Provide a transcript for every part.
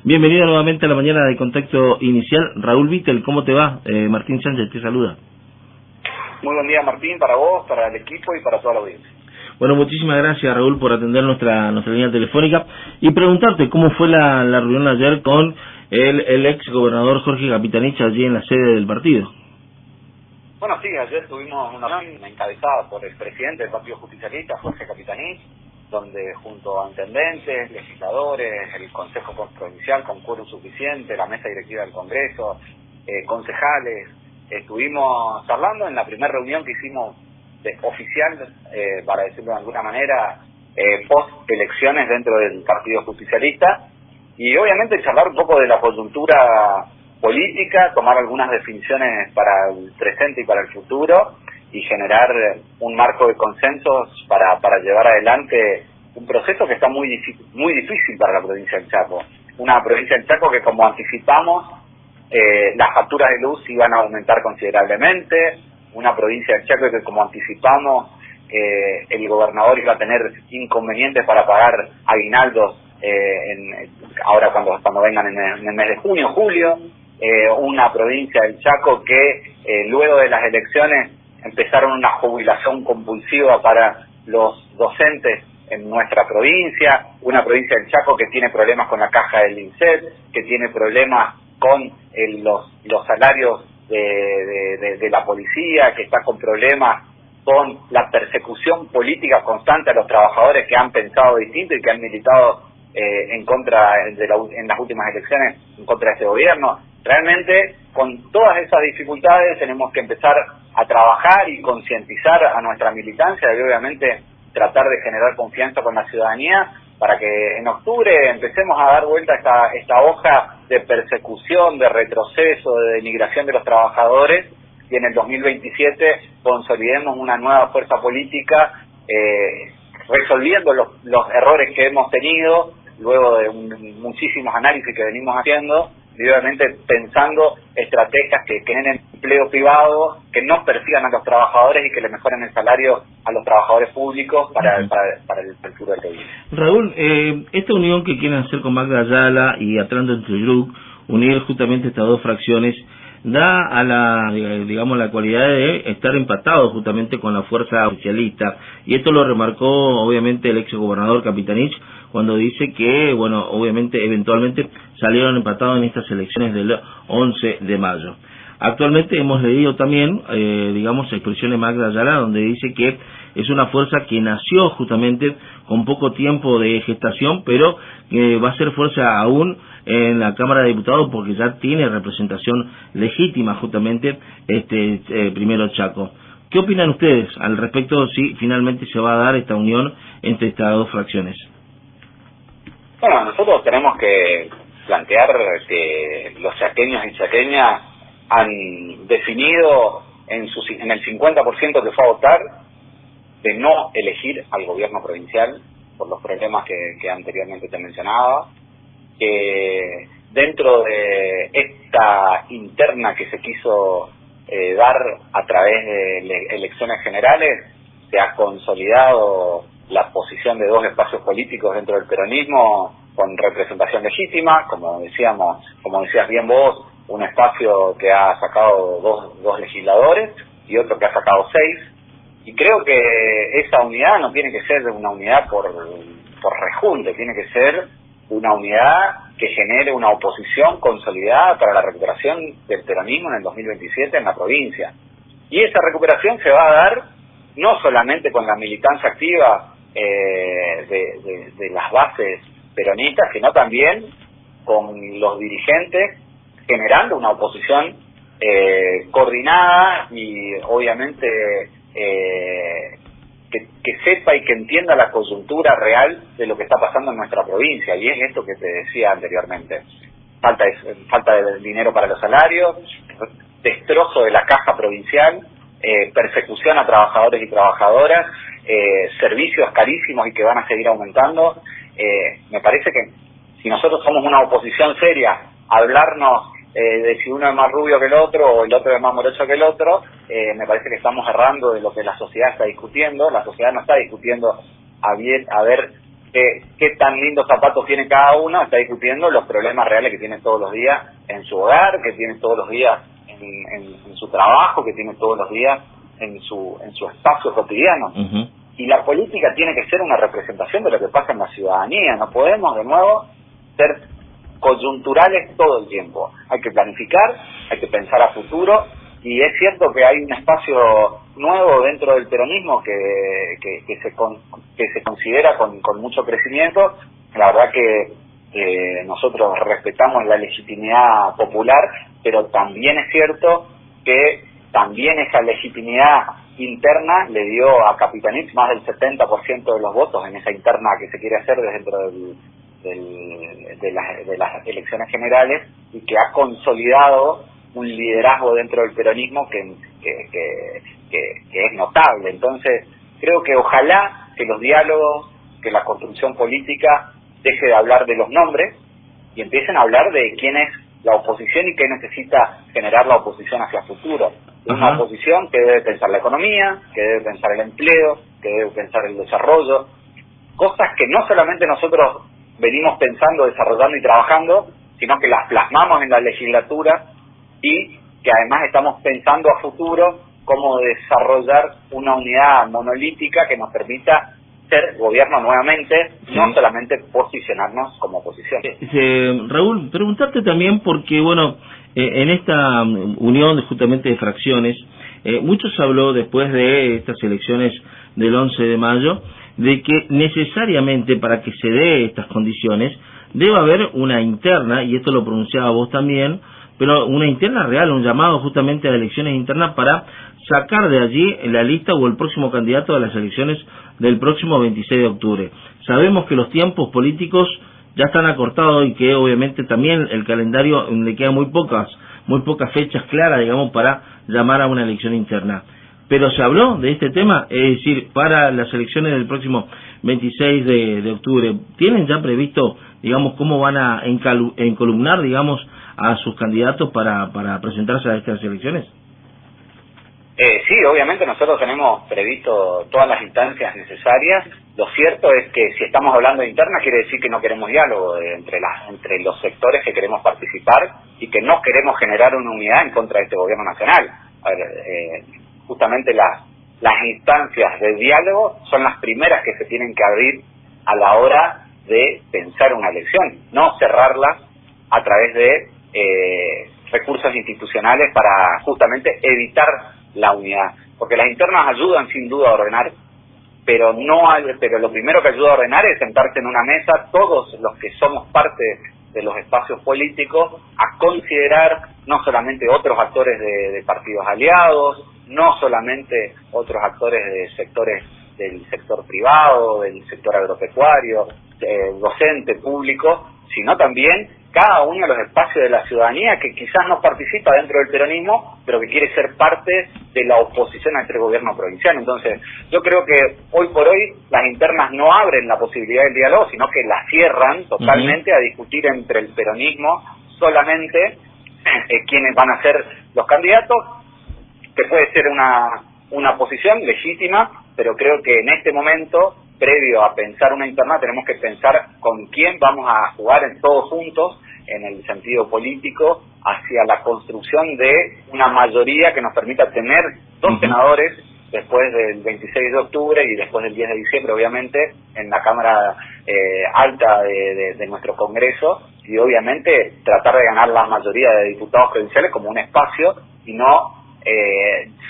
Bienvenido nuevamente a la mañana de Contacto Inicial. Raúl Vittel, ¿cómo te va? Martín Sánchez te saluda. Muy buen día, Martín, para vos, para el equipo y para toda la audiencia. Bueno, muchísimas gracias, Raúl, por atender nuestra línea telefónica y preguntarte cómo fue la reunión ayer con el ex gobernador Jorge Capitanich allí en la sede del partido. Bueno, sí, ayer tuvimos una reunión encabezada por el presidente del Partido Justicialista, Jorge Capitanich, donde junto a intendentes, legisladores, el Consejo Provincial con quórum suficiente, la mesa directiva del Congreso, concejales, estuvimos charlando en la primera reunión que hicimos oficial, para decirlo de alguna manera, post elecciones dentro del Partido Justicialista, y obviamente charlar un poco de la coyuntura política, tomar algunas definiciones para el presente y para el futuro, y generar un marco de consensos para llevar adelante un proceso que está muy difícil para la provincia del Chaco. Una provincia del Chaco que, como anticipamos, las facturas de luz iban a aumentar considerablemente, una provincia del Chaco que, como anticipamos, el gobernador iba a tener inconvenientes para pagar aguinaldos ahora cuando vengan en el mes de junio, julio, una provincia del Chaco que luego de las elecciones empezaron una jubilación compulsiva para los docentes en nuestra provincia, una provincia del Chaco que tiene problemas con la caja del INSET, que tiene problemas con los salarios de la policía, que está con problemas con la persecución política constante a los trabajadores que han pensado distinto y que han militado en contra en las últimas elecciones en contra de este gobierno. Realmente, con todas esas dificultades tenemos que empezar a trabajar y concientizar a nuestra militancia y obviamente tratar de generar confianza con la ciudadanía para que en octubre empecemos a dar vuelta esta hoja de persecución, de retroceso, de denigración de los trabajadores, y en el 2027 consolidemos una nueva fuerza política, resolviendo los errores que hemos tenido luego de muchísimos análisis que venimos haciendo, y obviamente pensando estrategias que generen empleo privado, que no persigan a los trabajadores y que le mejoren el salario a los trabajadores públicos para el futuro del país. Raúl, esta unión que quieren hacer con Magda Ayala y Atlanta Trujuc, unir justamente estas dos fracciones, da a la cualidad de estar empatados justamente con la fuerza oficialista, y esto lo remarcó obviamente el ex gobernador Capitanich cuando dice que, bueno, obviamente eventualmente salieron empatados en estas elecciones del 11 de mayo. Actualmente hemos leído también, expresiones de Magda Ayala, donde dice que es una fuerza que nació justamente con poco tiempo de gestación, pero que va a ser fuerza aún en la Cámara de Diputados porque ya tiene representación legítima justamente Primero Chaco. ¿Qué opinan ustedes al respecto si finalmente se va a dar esta unión entre estas dos fracciones? Bueno, nosotros tenemos que plantear que los chaqueños y chaqueñas han definido en el 50% que fue a votar de no elegir al gobierno provincial por los problemas que anteriormente te mencionaba, que dentro de esta interna que se quiso dar a través de elecciones generales se ha consolidado la posición de dos espacios políticos dentro del peronismo con representación legítima, como decías bien vos, un espacio que ha sacado dos legisladores y otro que ha sacado 6, y creo que esa unidad no tiene que ser una unidad por rejunte, tiene que ser una unidad que genere una oposición consolidada para la recuperación del peronismo en el 2027 en la provincia. Y esa recuperación se va a dar no solamente con la militancia activa de las bases peronistas, sino también con los dirigentes generando una oposición coordinada y obviamente que sepa y que entienda la coyuntura real de lo que está pasando en nuestra provincia, y es esto que te decía anteriormente: falta de dinero para los salarios, destrozo de la caja provincial, persecución a trabajadores y trabajadoras, servicios carísimos y que van a seguir aumentando. Me parece que si nosotros somos una oposición seria, hablarnos de si uno es más rubio que el otro o el otro es más morocho que el otro, me parece que estamos errando de lo que la sociedad está discutiendo. La sociedad no está discutiendo a ver qué tan lindos zapatos tiene cada uno, está discutiendo los problemas reales que tiene todos los días en su hogar, que tiene todos los días en su trabajo, que tiene todos los días en su espacio cotidiano. Y la política tiene que ser una representación de lo que pasa en la ciudadanía. No podemos, de nuevo, ser coyunturales todo el tiempo. Hay que planificar, hay que pensar a futuro, y es cierto que hay un espacio nuevo dentro del peronismo que se considera con mucho crecimiento. La verdad que nosotros respetamos la legitimidad popular, pero también es cierto que también esa legitimidad interna le dio a Capitanich más del 70% de los votos en esa interna que se quiere hacer dentro de las elecciones generales, y que ha consolidado un liderazgo dentro del peronismo que es notable. Entonces creo que ojalá que los diálogos, que la construcción política deje de hablar de los nombres y empiecen a hablar de quién es la oposición y qué necesita generar la oposición hacia el futuro. Una oposición que debe pensar la economía, que debe pensar el empleo, que debe pensar el desarrollo, cosas que no solamente nosotros venimos pensando, desarrollando y trabajando, sino que las plasmamos en la legislatura, y que además estamos pensando a futuro cómo desarrollar una unidad monolítica que nos permita ser gobierno nuevamente, no solamente posicionarnos como oposición. Raúl, preguntarte también porque, bueno, en esta unión justamente de fracciones, mucho se habló después de estas elecciones del 11 de mayo, de que necesariamente para que se dé estas condiciones debe haber una interna, y esto lo pronunciaba vos también, pero una interna real, un llamado justamente a elecciones internas para sacar de allí la lista o el próximo candidato a las elecciones del próximo 26 de octubre. Sabemos que los tiempos políticos ya están acortados y que obviamente también el calendario le quedan muy pocas fechas claras, digamos, para llamar a una elección interna. Pero se habló de este tema, es decir, para las elecciones del próximo 26 de octubre. ¿Tienen ya previsto, digamos, cómo van a encolumnar, digamos, a sus candidatos para presentarse a estas elecciones? Sí, obviamente nosotros tenemos previsto todas las instancias necesarias. Lo cierto es que si estamos hablando de interna, quiere decir que no queremos diálogo entre los sectores que queremos participar, y que no queremos generar una unidad en contra de este gobierno nacional. A ver, justamente las instancias de diálogo son las primeras que se tienen que abrir a la hora de pensar una elección, no cerrarlas a través de recursos institucionales para justamente evitar la unidad, porque las internas ayudan sin duda a ordenar, pero lo primero que ayuda a ordenar es sentarse en una mesa todos los que somos parte de los espacios políticos, a considerar no solamente otros actores de partidos aliados, no solamente otros actores de sectores del sector privado, del sector agropecuario, docente, público, sino también cada uno de los espacios de la ciudadanía que quizás no participa dentro del peronismo, pero que quiere ser parte de la oposición a este gobierno provincial. Entonces, yo creo que hoy por hoy las internas no abren la posibilidad del diálogo, sino que la cierran totalmente a discutir entre el peronismo solamente quiénes van a ser los candidatos, que puede ser una posición legítima, pero creo que en este momento, previo a pensar una interna, tenemos que pensar con quién vamos a jugar todos juntos, en el sentido político, hacia la construcción de una mayoría que nos permita tener dos senadores después del 26 de octubre y después del 10 de diciembre, obviamente, en la Cámara Alta de nuestro Congreso, y obviamente tratar de ganar la mayoría de diputados provinciales como un espacio, y no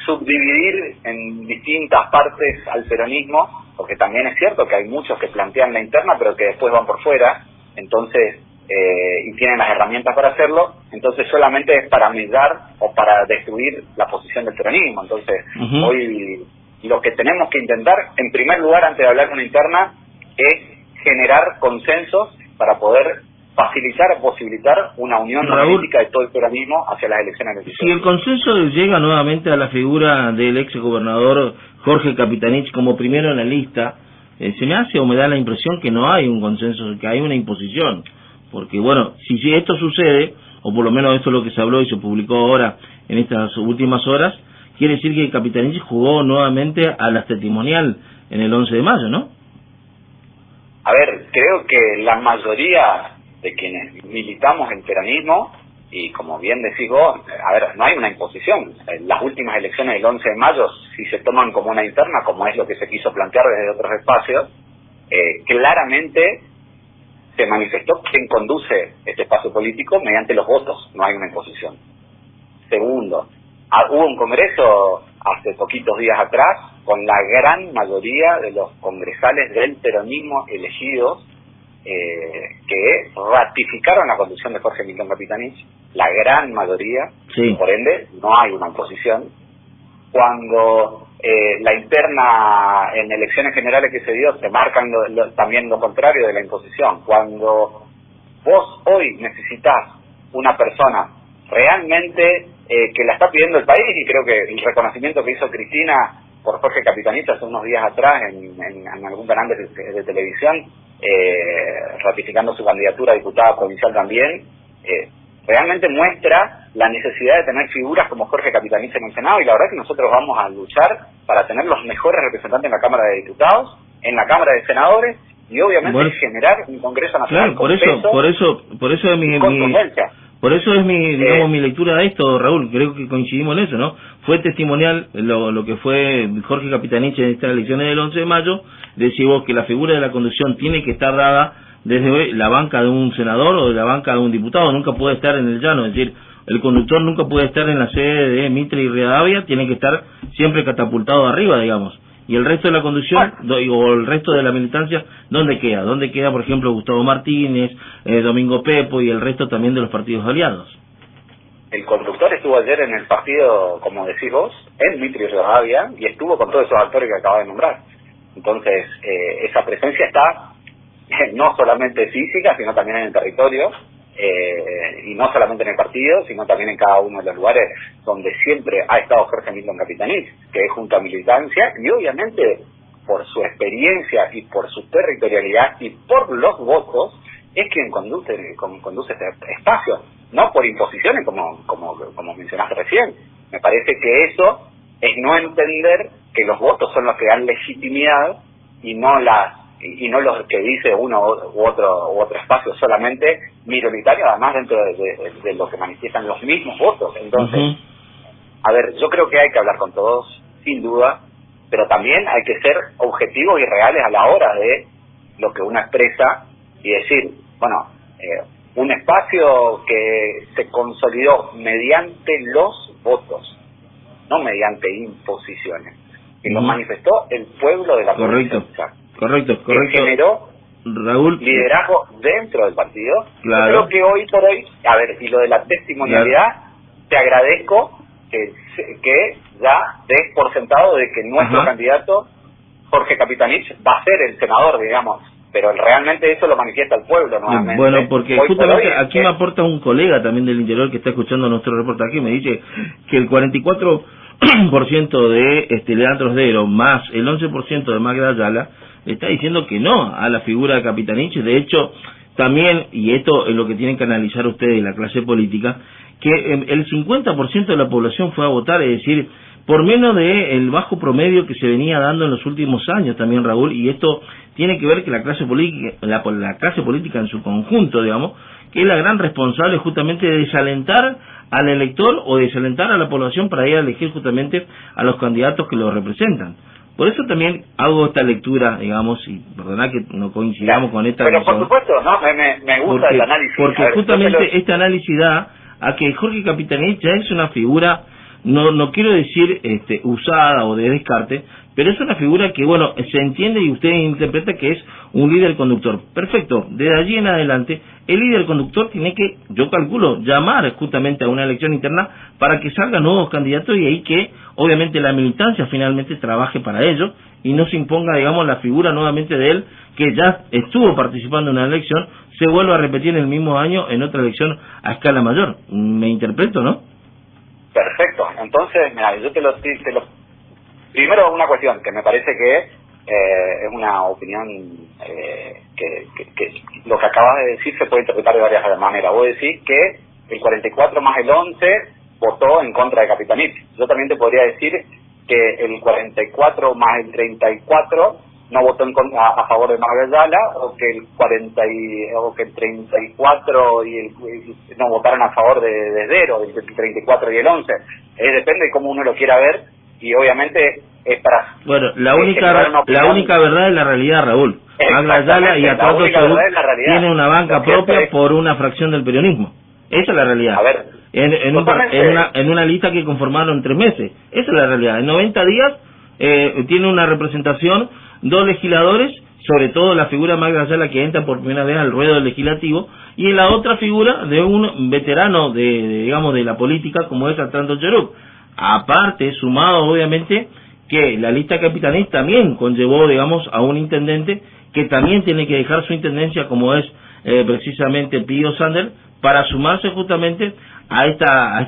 subdividir en distintas partes al peronismo, porque también es cierto que hay muchos que plantean la interna pero que después van por fuera, entonces y tienen las herramientas para hacerlo, entonces solamente es para mirar o para destruir la posición del peronismo. Entonces hoy lo que tenemos que intentar, en primer lugar, antes de hablar de una interna, es generar consensos para poder facilitar o posibilitar una unión política de todo el peronismo hacia las elecciones del 18. Si el consenso llega nuevamente a la figura del ex gobernador Jorge Capitanich como primero en la lista, se me hace o me da la impresión que no hay un consenso, que hay una imposición. Porque bueno, si esto sucede, o por lo menos esto es lo que se habló y se publicó ahora en estas últimas horas, quiere decir que Capitanich jugó nuevamente a la testimonial en el 11 de mayo, ¿no? A ver, creo que la mayoría de quienes militamos el peronismo, y como bien decís vos, a ver, no hay una imposición. Las últimas elecciones del 11 de mayo, si se toman como una interna, como es lo que se quiso plantear desde otros espacios, claramente se manifestó quién conduce este espacio político mediante los votos, no hay una imposición. Segundo, hubo un congreso hace poquitos días atrás con la gran mayoría de los congresales del peronismo elegidos que ratificaron la conducción de Jorge Milton Capitanich, la gran mayoría, sí. Por ende no hay una oposición. Cuando la interna en elecciones generales que se dio se marcan también lo contrario de la imposición. Cuando vos hoy necesitas una persona realmente que la está pidiendo el país, y creo que el reconocimiento que hizo Cristina por Jorge Capitanich hace unos días atrás en algún canal de televisión, ratificando su candidatura a diputada provincial también, realmente muestra la necesidad de tener figuras como Jorge Capitanich en el Senado, y la verdad es que nosotros vamos a luchar para tener los mejores representantes en la Cámara de Diputados, en la Cámara de Senadores, y obviamente generar un Congreso Nacional claro, por eso es mi lectura de esto, Raúl. Creo que coincidimos en eso, ¿no? Fue testimonial lo que fue Jorge Capitanich en estas elecciones del 11 de mayo. Decimos que la figura de la conducción tiene que estar dada desde la banca de un senador o de la banca de un diputado, nunca puede estar en el llano, es decir, el conductor nunca puede estar en la sede de Mitre y Rivadavia, tiene que estar siempre catapultado arriba, digamos. Y el resto de la conducción, o el resto de la militancia, ¿dónde queda? ¿Dónde queda, por ejemplo, Gustavo Martínez, Domingo Pepo y el resto también de los partidos aliados? El conductor estuvo ayer en el partido, como decís vos, en Mitre y Rivadavia, y estuvo con todos esos actores que acabas de nombrar. Entonces, esa presencia está no solamente física, sino también en el territorio, y no solamente en el partido, sino también en cada uno de los lugares donde siempre ha estado Jorge Milton Capitanich, que es junto a militancia, y obviamente por su experiencia y por su territorialidad y por los votos, es quien conduce este espacio, no por imposiciones como mencionaste recién. Me parece que eso es no entender que los votos son los que dan legitimidad y no los que dice uno u otro espacio solamente minoritario, además dentro de lo que manifiestan los mismos votos. Entonces, a ver, yo creo que hay que hablar con todos, sin duda, pero también hay que ser objetivos y reales a la hora de lo que uno expresa y decir, bueno, un espacio que se consolidó mediante los votos, no mediante imposiciones, que lo manifestó el pueblo de la provincia. Correcto. Que generó, Raúl, liderazgo dentro del partido. Claro. Yo creo que hoy por hoy, a ver, y lo de la testimonialidad, te agradezco que ya des por sentado de que nuestro candidato, Jorge Capitanich, va a ser el senador, digamos, pero realmente eso lo manifiesta el pueblo nuevamente. Bueno, porque hoy justamente aquí me aporta un colega también del interior que está escuchando nuestro reportaje y me dice que el 44% de Leandro Sdero más el 11% de Magda Ayala está diciendo que no a la figura de Capitanich. De hecho, también, y esto es lo que tienen que analizar ustedes, la clase política, que el 50% de la población fue a votar, es decir, por menos de el bajo promedio que se venía dando en los últimos años también, Raúl, y esto tiene que ver que la clase política, la clase política en su conjunto, digamos, que es la gran responsable justamente de desalentar al elector o desalentar a la población para ir a elegir justamente a los candidatos que lo representan. Por eso también hago esta lectura, digamos, y perdona que no coincidamos con esta pero visión. por supuesto, no, me gusta el análisis. Porque justamente este análisis da a que Jorge Capitanich ya es una figura, no quiero decir usada o de descarte, pero es una figura que, bueno, se entiende y usted interpreta que es un líder conductor. Perfecto, desde allí en adelante, el líder conductor tiene que, yo calculo, llamar justamente a una elección interna para que salgan nuevos candidatos y ahí que, obviamente, la militancia finalmente trabaje para ello y no se imponga, digamos, la figura nuevamente de él, que ya estuvo participando en una elección, se vuelva a repetir en el mismo año en otra elección a escala mayor. ¿Me interpreto, no? Perfecto. Entonces, mira, yo te lo primero, una cuestión que me parece que es una opinión que lo que acabas de decir se puede interpretar de varias maneras. Vos decís que el 44 más el 11 votó en contra de Capitanich. Yo también te podría decir que el 44 más el 34 no votó a favor de Magdalena, o que el 34 no votaron a favor de Cero, el 34 y el 11. Depende de cómo uno lo quiera ver, y obviamente es para... Bueno, la única verdad es la realidad, Raúl. Magdalena y Atrato tiene una banca propia por una fracción del peronismo. Esa es la realidad. A ver, en una lista que conformaron 3 meses. Esa es la realidad. En 90 días tiene una representación, 2 legisladores, sobre todo la figura de Magdalena, que entra por primera vez al ruedo legislativo, y en la otra figura de un veterano digamos de la política como es Atrato Choruk. Aparte, sumado obviamente que la lista capitanista también conllevó, digamos, a un intendente que también tiene que dejar su intendencia, como es precisamente Pío Sander, para sumarse justamente a esta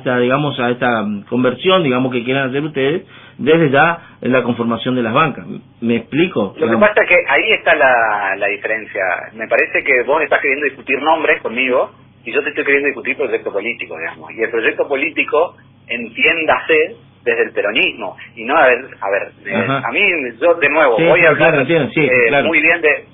conversión, digamos, que quieran hacer ustedes desde ya en la conformación de las bancas. ¿Me explico? Lo que pasa es que ahí está la diferencia. Me parece que vos estás queriendo discutir nombres conmigo y yo te estoy queriendo discutir proyecto político, digamos. Y el proyecto político, entiéndase, desde el peronismo. Y no, a ver, a mí, yo de nuevo, voy a hablar muy bien de...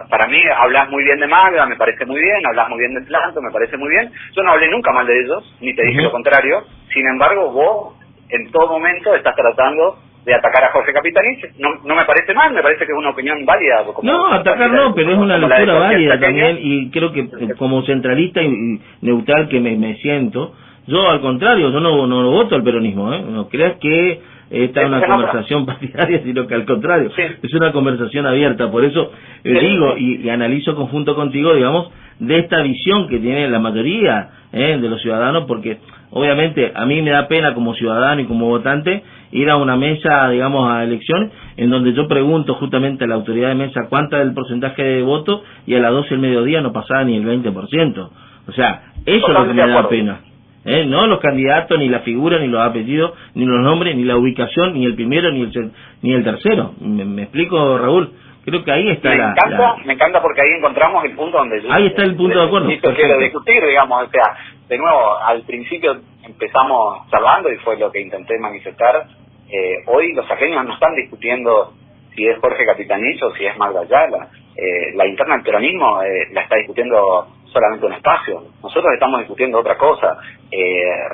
para mí hablas muy bien de Magda, me parece muy bien, hablas muy bien de Planto, me parece muy bien. Yo no hablé nunca mal de ellos, ni te dije lo contrario. Sin embargo, vos en todo momento estás tratando de atacar a Jorge Capitanich. No me parece mal, me parece que es una opinión válida. No, atacar no, pero es una lectura válida también, y creo que como centralista y neutral que me siento, yo al contrario, yo no voto al peronismo, no creas que esta es una conversación partidaria, sino que al contrario, es una conversación abierta. Por eso digo y analizo conjunto contigo, digamos, de esta visión que tiene la mayoría de los ciudadanos, porque obviamente a mí me da pena como ciudadano y como votante ir a una mesa, digamos, a elección, en donde yo pregunto justamente a la autoridad de mesa cuánta es el porcentaje de voto, y a las 12 del mediodía no pasaba ni el 20%. O sea, eso es lo que me da pena. No los candidatos, ni la figura, ni los apellidos, ni los nombres, ni la ubicación, ni el primero, ni el tercero. ¿Me explico, Raúl? Creo que ahí está me encanta porque ahí encontramos el punto donde yo... Ahí está el punto de acuerdo. Quiero discutir, digamos, o sea, de nuevo, al principio empezamos charlando y fue lo que intenté manifestar. Hoy los saqueños no están discutiendo si es Jorge Capitanich o si es Magda Ayala. La interna del peronismo la está discutiendo solamente un espacio. Nosotros estamos discutiendo otra cosa.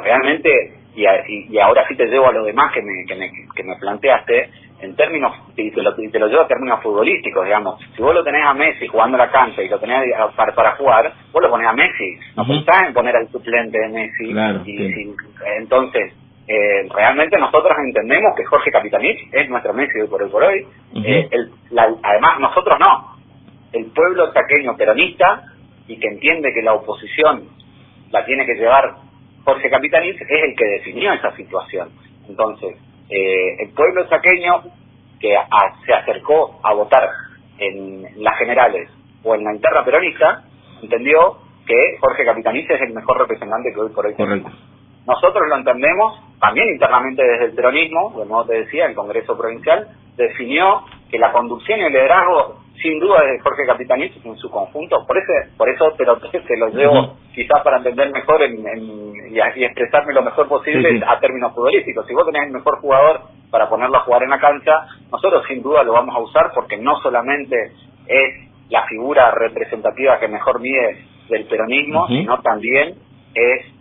Realmente, y ahora sí te llevo a lo demás que me planteaste, en términos, y te lo llevo a términos futbolísticos, digamos. Si vos lo tenés a Messi jugando la cancha y lo tenés para jugar, vos lo ponés a Messi. No pensás en poner al suplente de Messi. Claro, entonces, realmente nosotros entendemos que Jorge Capitanich es nuestro Messi hoy por hoy. Además, nosotros no. El pueblo chaqueño peronista, y que entiende que la oposición la tiene que llevar Jorge Capitanich, es el que definió esa situación. Entonces, el pueblo chaqueño que se acercó a votar en las generales o en la interna peronista, entendió que Jorge Capitanich es el mejor representante que hoy por hoy tenemos. Nosotros lo entendemos también internamente desde el peronismo, como te decía, el Congreso Provincial definió que la conducción y el liderazgo sin duda es de Jorge Capitanich en su conjunto. Por eso te lo llevo quizás para entender mejor y expresarme lo mejor posible a términos futbolísticos. Si vos tenés el mejor jugador para ponerlo a jugar en la cancha, nosotros sin duda lo vamos a usar, porque no solamente es la figura representativa que mejor mide del peronismo, sino también es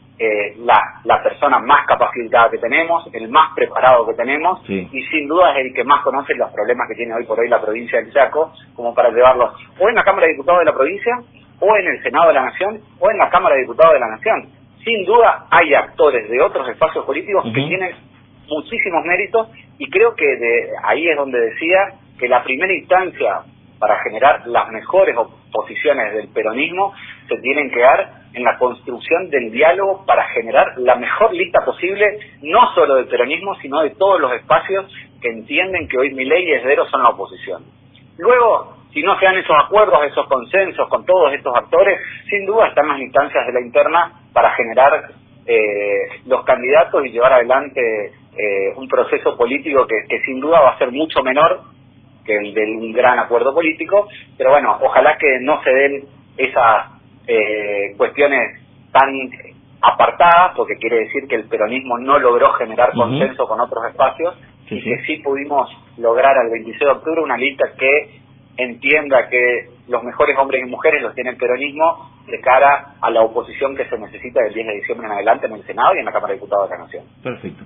la persona más capacitada que tenemos, el más preparado que tenemos, y sin duda es el que más conoce los problemas que tiene hoy por hoy la provincia del Chaco, como para llevarlos o en la Cámara de Diputados de la provincia, o en el Senado de la Nación, o en la Cámara de Diputados de la Nación. Sin duda hay actores de otros espacios políticos que tienen muchísimos méritos, y creo que ahí es donde decía que la primera instancia para generar las mejores posiciones del peronismo se tienen que dar en la construcción del diálogo para generar la mejor lista posible, no solo del peronismo, sino de todos los espacios que entienden que hoy Milei y Esdero son la oposición. Luego, si no se dan esos acuerdos, esos consensos con todos estos actores, sin duda están las instancias de la interna para generar los candidatos y llevar adelante un proceso político que sin duda va a ser mucho menor que el de un gran acuerdo político, pero bueno, ojalá que no se den esas cuestiones tan apartadas, porque quiere decir que el peronismo no logró generar consenso con otros espacios, y que sí pudimos lograr al 26 de octubre una lista que entienda que los mejores hombres y mujeres los tiene el peronismo de cara a la oposición que se necesita del 10 de diciembre en adelante en el Senado y en la Cámara de Diputados de la Nación. Perfecto.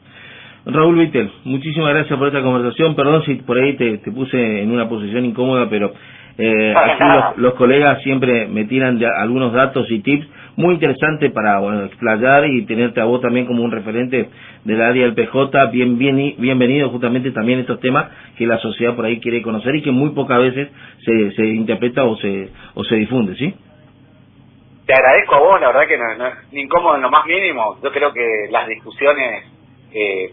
Raúl Vittel, muchísimas gracias por esta conversación. Perdón si por ahí te puse en una posición incómoda, pero aquí los colegas siempre me tiran algunos datos y tips muy interesantes para explayar y tenerte a vos también como un referente del área del PJ. Bienvenido justamente también estos temas que la sociedad por ahí quiere conocer y que muy pocas veces se interpreta o se difunde, ¿sí? Te agradezco a vos, la verdad que no es incómodo en lo más mínimo. Yo creo que las discusiones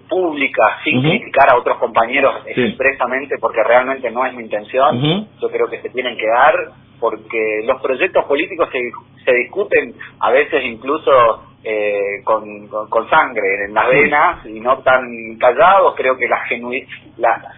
públicas, sin criticar a otros compañeros expresamente, porque realmente no es mi intención, yo creo que se tienen que dar, porque los proyectos políticos se discuten a veces incluso con sangre en las venas y no tan callados. Creo que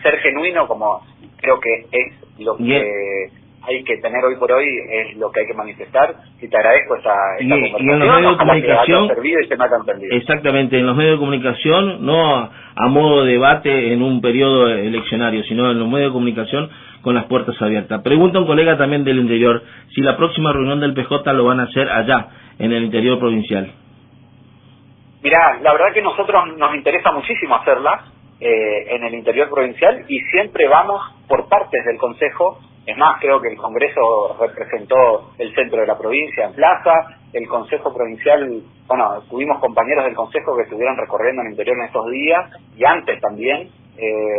ser genuino, como creo que es lo que hay que tener hoy por hoy, es lo que hay que manifestar, y te agradezco esta conversación. Y en los medios de comunicación, servido y se me haya entendido. Exactamente, en los medios de comunicación, no a modo de debate en un periodo eleccionario, sino en los medios de comunicación con las puertas abiertas. Pregunta un colega también del interior, si la próxima reunión del PJ lo van a hacer allá, en el interior provincial. Mirá, la verdad que nosotros nos interesa muchísimo hacerlas en el interior provincial, y siempre vamos por partes del Consejo. Es más, creo que el Congreso representó el centro de la provincia en plaza, el Consejo Provincial, bueno, tuvimos compañeros del Consejo que estuvieron recorriendo el interior en estos días, y antes también.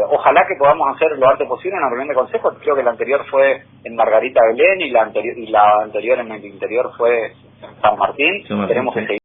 Ojalá que podamos hacer lo antes posible una reunión de Consejo. Creo que la anterior fue en Margarita Belén, y la anterior en el interior fue en San Martín. Tenemos que seguir